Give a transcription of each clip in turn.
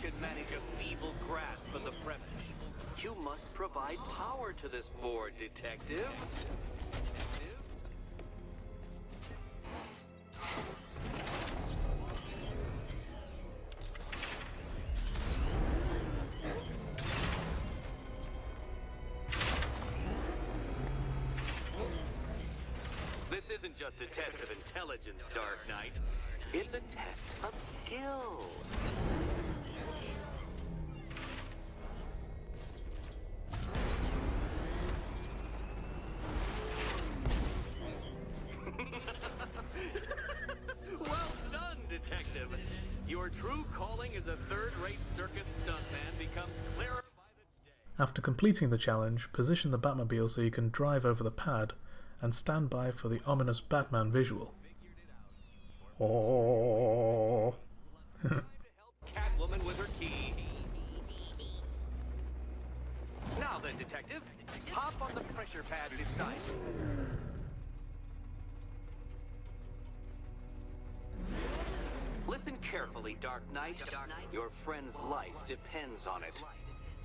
should manage a feeble grasp of the premise. You must provide power to this board, Detective. This isn't just a test of intelligence, Dark Knight. It's a test of skill. Well done, Detective. Your true calling as a third-rate circus stuntman becomes clearer by the day. After completing the challenge, position the Batmobile so you can drive over the pad and stand by for the ominous Batman visual. Oh. Catwoman with her key. Now then, Detective, hop on the pressure pad this time. Listen carefully, Dark Knight. Your friend's life depends on it.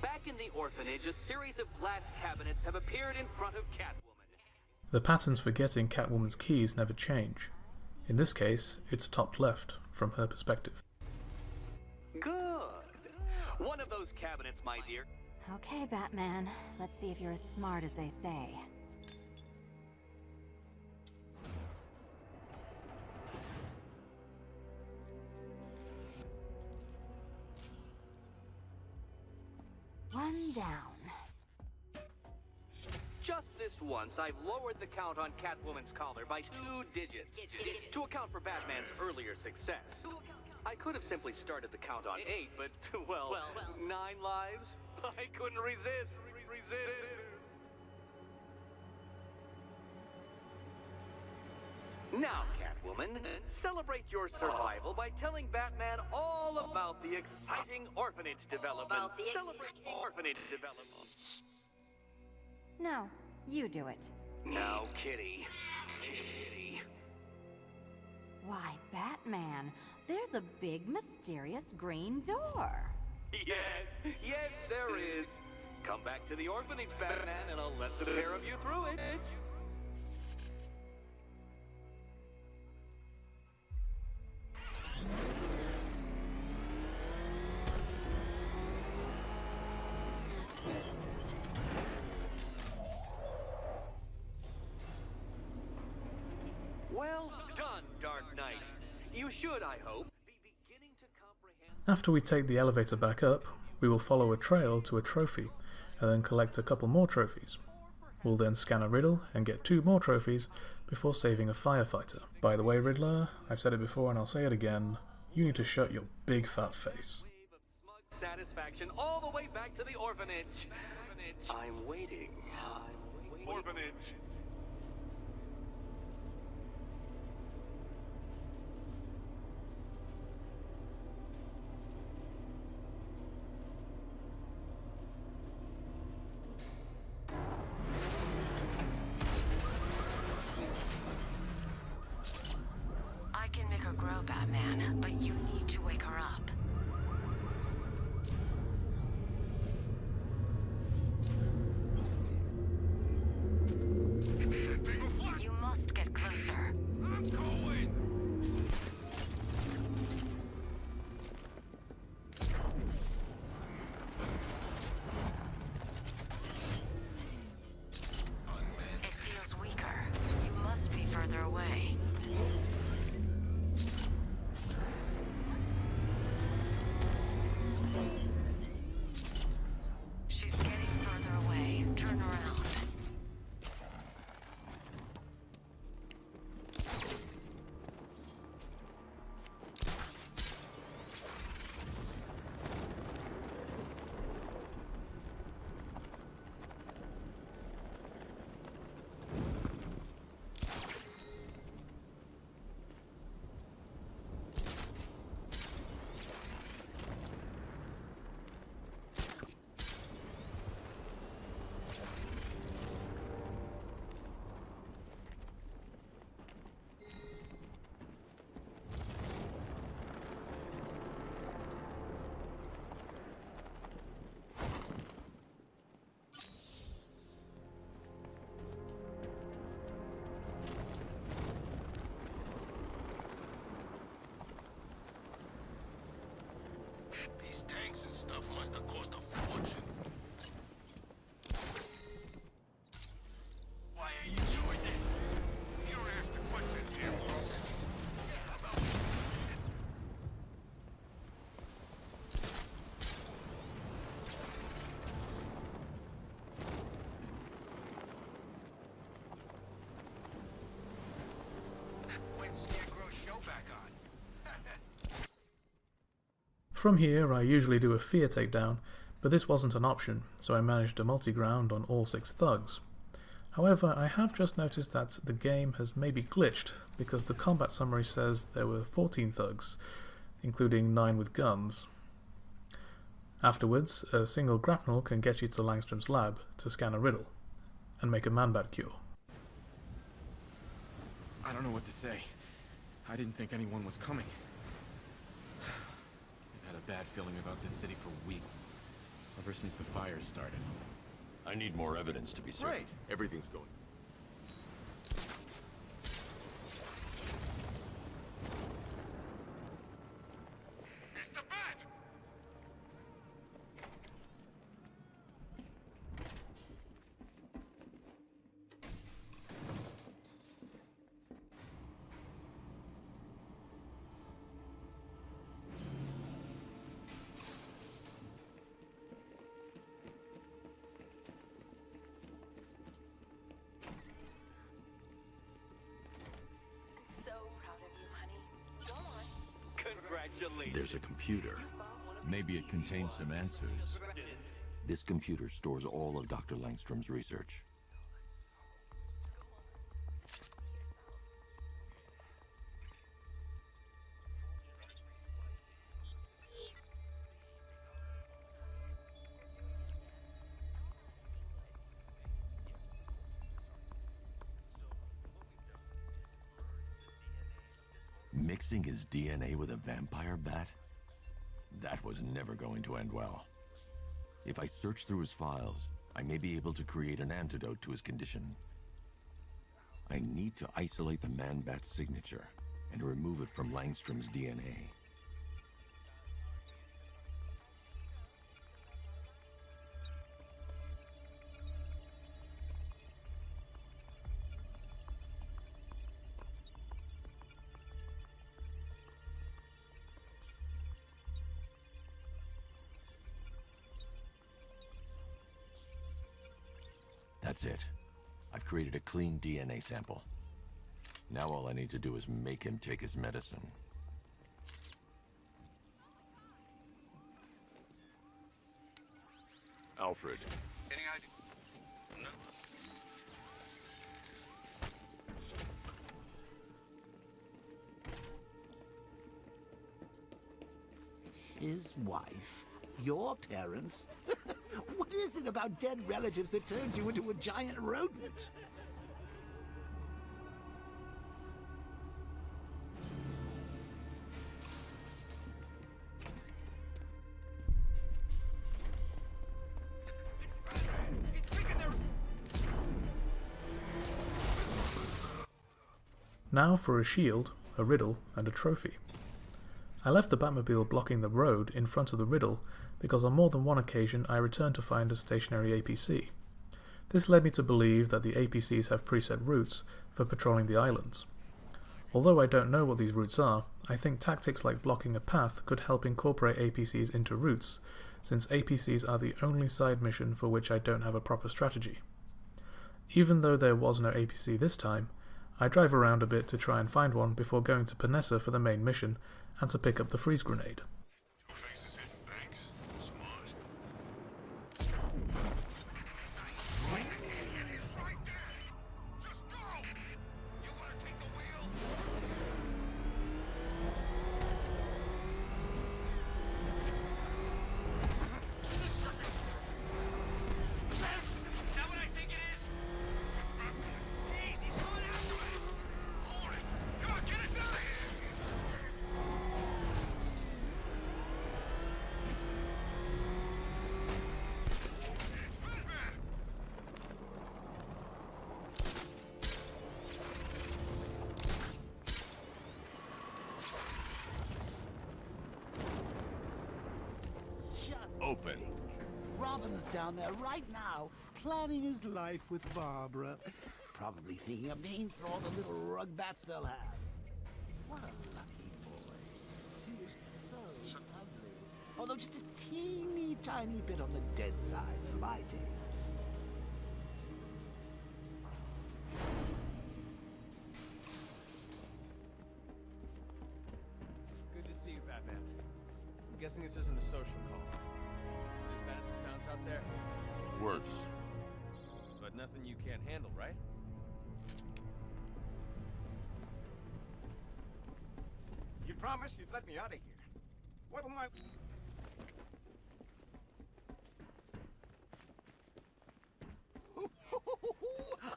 Back in the orphanage, a series of glass cabinets have appeared in front of Catwoman. The patterns for getting Catwoman's keys never change. In this case, it's top left, from her perspective. Good. One of those cabinets, my dear. Okay, Batman. Let's see if you're as smart as they say. One down. Just this once, I've lowered the count on Catwoman's collar by 2 digits to account for Batman's earlier success. I could have simply started the count on 8, but, well, 9 lives? I couldn't resist. Now, Catwoman, celebrate your survival by telling Batman all about the exciting orphanage development. Celebrate orphanage development. No, you do it. Now, Kitty. Kitty. Why, Batman, there's a big mysterious green door. Yes, there is. Come back to the orphanage, Batman, and I'll let the pair of you through it. Well done, Dark Knight. You should, I hope, be beginning to comprehend. After we take the elevator back up, we will follow a trail to a trophy, and then collect a couple more trophies. We'll then scan a riddle and get 2 more trophies before saving a firefighter. By the way, Riddler, I've said it before and I'll say it again, you need to shut your big fat face. Wave of smug satisfaction all the way back to the orphanage. I'm waiting. Orphanage. I can make her grow, Batman, but you need to wake her up. From here I usually do a fear takedown, but this wasn't an option, so I managed a multi-ground on all 6 thugs. However, I have just noticed that the game has maybe glitched, because the combat summary says there were 14 thugs, including 9 with guns. Afterwards, a single grapnel can get you to Langstrom's lab to scan a riddle, and make a man-bat cure. I don't know what to say. I didn't think anyone was coming. I've had a bad feeling about this city for weeks. Ever since the fire started. I need more evidence to be certain. Right. Everything's going. Congratulations. There's a computer. Maybe it contains some answers. This computer stores all of Dr. Langstrom's research. Mixing his DNA with a vampire bat? That was never going to end well. If I search through his files, I may be able to create an antidote to his condition. I need to isolate the man-bat's signature and remove it from Langstrom's DNA. That's it. I've created a clean DNA sample. Now all I need to do is make him take his medicine. Alfred. Any idea? No. His wife? Your parents? What is it about dead relatives that turns you into a giant rodent? Now for a shield, a riddle, and a trophy. I left the Batmobile blocking the road in front of the riddle because on more than one occasion I returned to find a stationary APC. This led me to believe that the APCs have preset routes for patrolling the islands. Although I don't know what these routes are, I think tactics like blocking a path could help incorporate APCs into routes, since APCs are the only side mission for which I don't have a proper strategy. Even though there was no APC this time, I drive around a bit to try and find one before going to Panessa for the main mission and to pick up the freeze grenade. Two-Face's hitting banks. Smart. It is right there. Just go. You want to take the wheel? Is that what I think it is? Jeez, he's going after us. Hold it. Come on, get us out of here. It's Batman. Just Open. Robin's down there right now, planning his life with Barbara. Probably thinking of names for all the little rug bats they'll have. What a lucky boy. She is so lovely. Although just a teeny tiny bit on the dead side for my tastes. Guessing this isn't a social call. Is it as bad as it sounds out there? Worse. But nothing you can't handle, right? You promised you'd let me out of here. What'll my...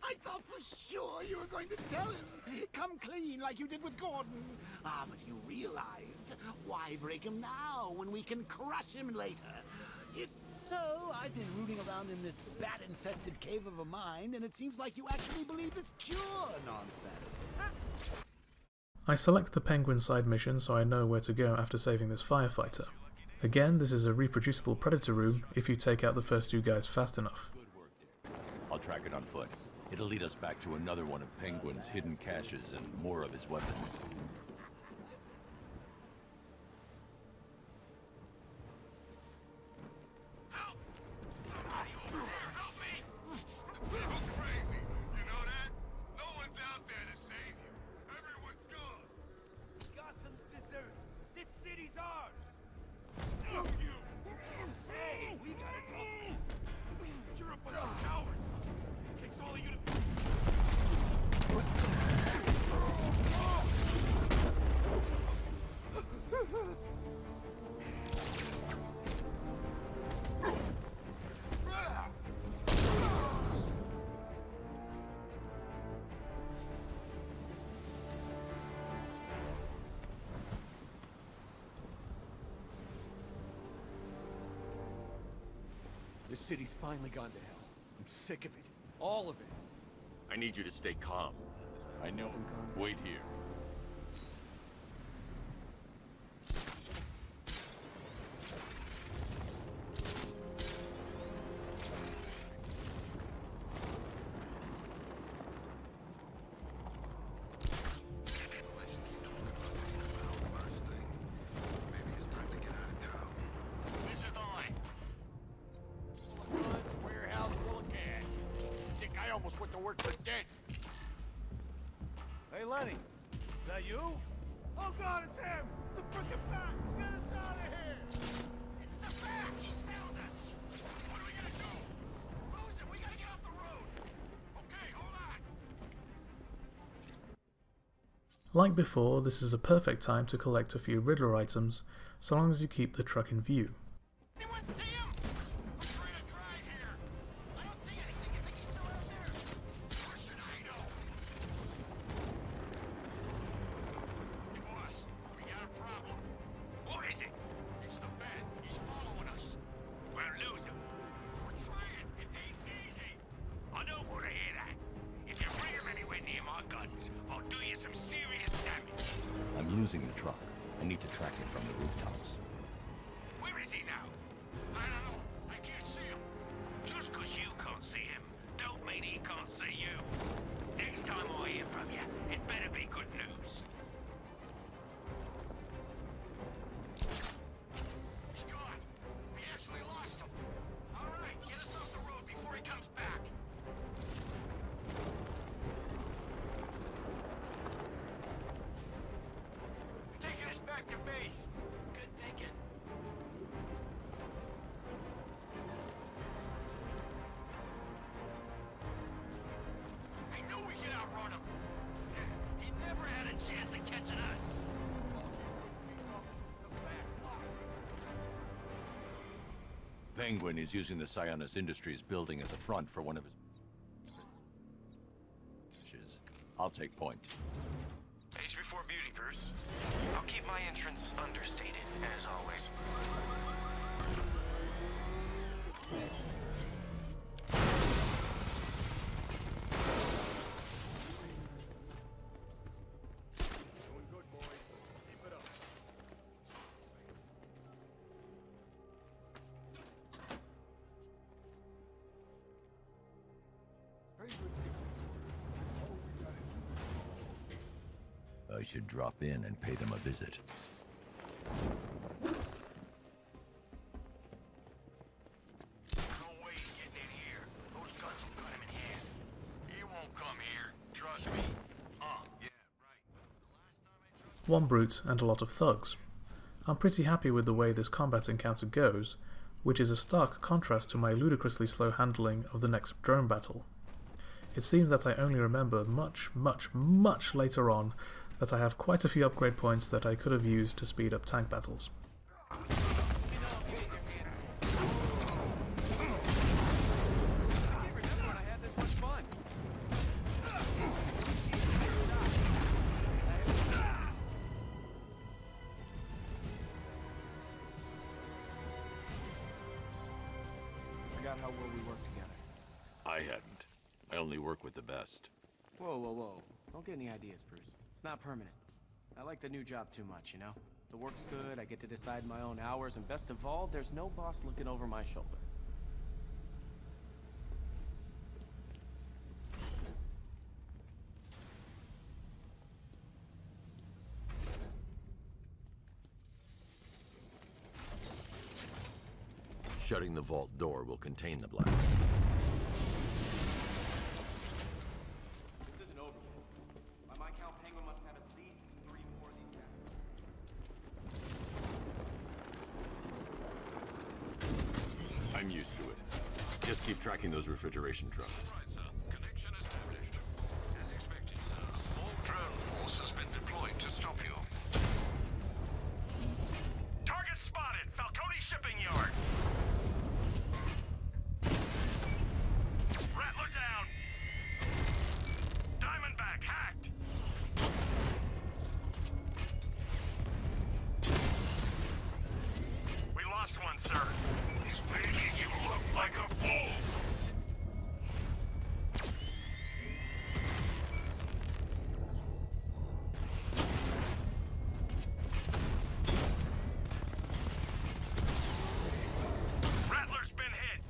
I thought for sure you were going to tell him. Come clean like you did with Gordon. Ah, but you realized, why break him now when we can crush him later? So, I've been rooting around in this bat-infested cave of a mind, and it seems like you actually believe this cure nonsense. I select the Penguin side mission so I know where to go after saving this firefighter. Again, this is a reproducible Predator room if you take out the first two guys fast enough. I'll track it on foot. It'll lead us back to another one of Penguin's hidden caches and more of his weapons. Help! Somebody over here, help me! You're crazy, you know that? No one's out there to save you. Everyone's gone. Gotham's deserted. This city's ours. Fuck you! Hey, we gotta go. You're a bunch of cowards. It takes all of you to... This city's finally gone to hell. I'm sick of it. All of it. I need you to stay calm. I know. Wait here. Maybe it's time to get out of town. This is the life. Warehouse full of cash. Think I almost went to work for dead. Hey, Lenny. Is that you? Oh, God, it's him! The frickin' Bat! Get us out of here! It's the Bat! He's found us! What are we gonna do? Lose him! We gotta get off the road! Okay, hold on! Like before, this is a perfect time to collect a few Riddler items, so long as you keep the truck in view. Anyone see him? I'm trying to drive here. I don't see anything. You think he's still out there? Or should I know? Hey, boss. We got a problem. What is it? It's the Bat. He's following us. We'll lose him. We're trying. It ain't easy. I don't want to hear that. If you bring him anywhere near my guns, I'll do you some serious damage. I'm using the truck. I need to track it from the rooftops. Where is he now? I don't know. I can't see him. Just 'cause you can't see him, don't mean he can't see you. Next time I hear from you, it better be good news. He's gone. We actually lost him. All right, get us off the road before he comes back. Taking us back to base. Good thinking. I knew we could outrun him. He never had a chance of catching us. Penguin is using the Sionis Industries building as a front for one of his... I'll take point. Age before beauty, Bruce. I'll keep my entrance understated, as always. Doing good, boys. Keep it up. I should drop in and pay them a visit. No way he's getting in here. Those guns will cut him in half. He won't come here. Trust me. Yeah, right. The last time I trusted... One brute and a lot of thugs. I'm pretty happy with the way this combat encounter goes, which is a stark contrast to my ludicrously slow handling of the next drone battle. It seems that I only remember much later on that I have quite a few upgrade points that I could have used to speed up tank battles. How well we work together. I hadn't. I only work with the best. Whoa. Don't get any ideas, Bruce. It's not permanent. I like the new job too much, you know? The work's good, I get to decide my own hours, and best of all, there's no boss looking over my shoulder. Shutting the vault door will contain the blast. This isn't over yet. By my count, Penguin must have at least 3 more of these guys. I'm used to it. Just keep tracking those refrigeration trucks. Right, sir. Connection established. As expected, sir. A small drone force has been deployed to stop you. Target spotted! Falcone shipping yard! Rattler down! Diamondback hacked! We lost one, sir. He's making you look like a fool! Rattler's been hit!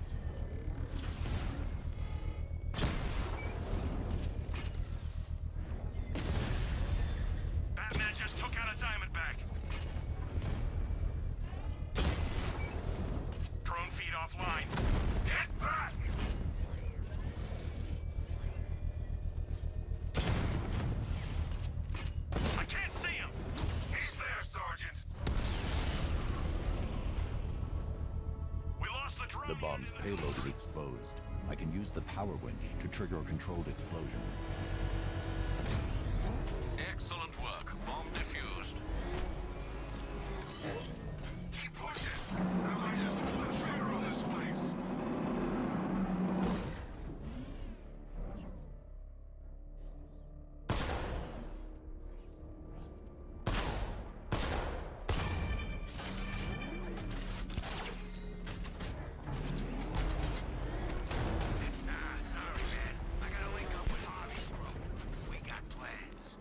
Batman just took out a Diamondback. Drone feed offline. Get back! I can't see him! He's there, Sergeant! We lost the drone. The bomb's payload is exposed. I can use the power winch to trigger a controlled explosion. Excellent work. Bomb defused. Keep pushing. I might just pull the trigger on this place. Sorry, man. I gotta link up with Harvey's group. We got plans.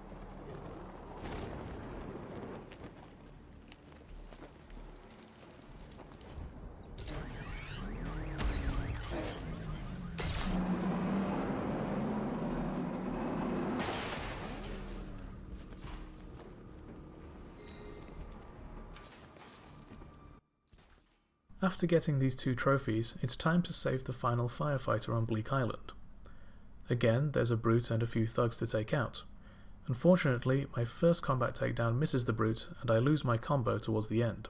After getting these 2 trophies, it's time to save the final firefighter on Bleak Island. Again, there's a brute and a few thugs to take out. Unfortunately, my first combat takedown misses the brute and I lose my combo towards the end.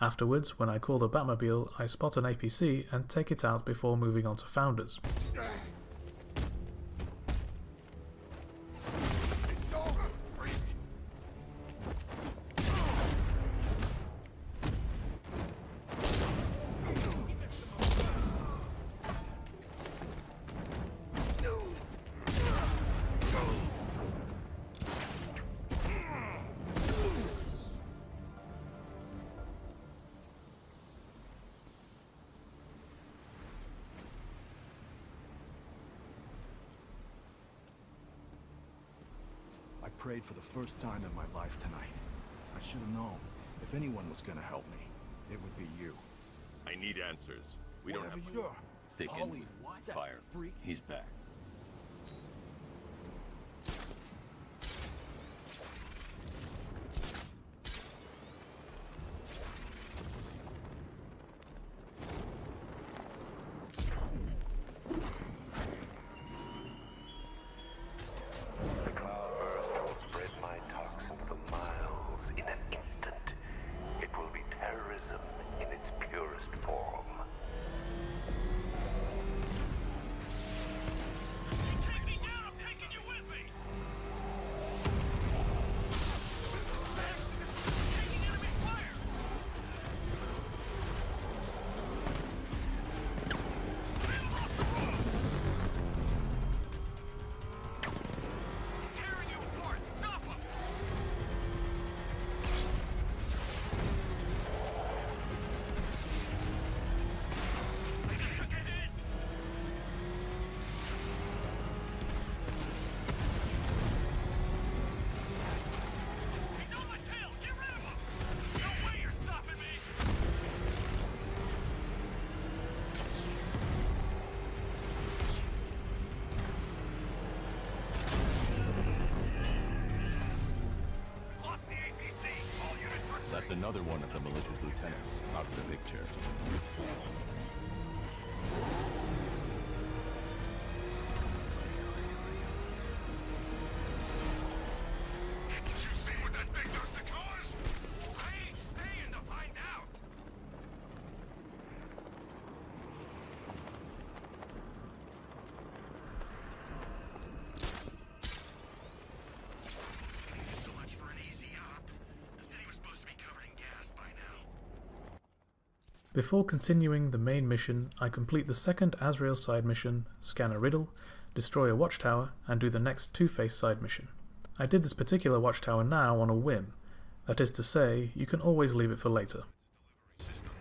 Afterwards, when I call the Batmobile, I spot an APC and take it out before moving on to Founders. I prayed for the first time in my life tonight. I should have known. If anyone was gonna help me, it would be you. I need answers. We don't have Sure. thick Holy and fire. freak. He's back. The cloudburst will spread my toxin for miles in an instant. another one of the malicious lieutenants out of the picture. Did you see what that thing does to cars? I ain't staying to find out. So much for an easy op. The city was supposed to be covered in gas by now. Before continuing the main mission, I complete the second Azrael side mission, scan a riddle, destroy a watchtower, and do the next Two-Face side mission. I did this particular watchtower now on a whim. That is to say, you can always leave it for later. System.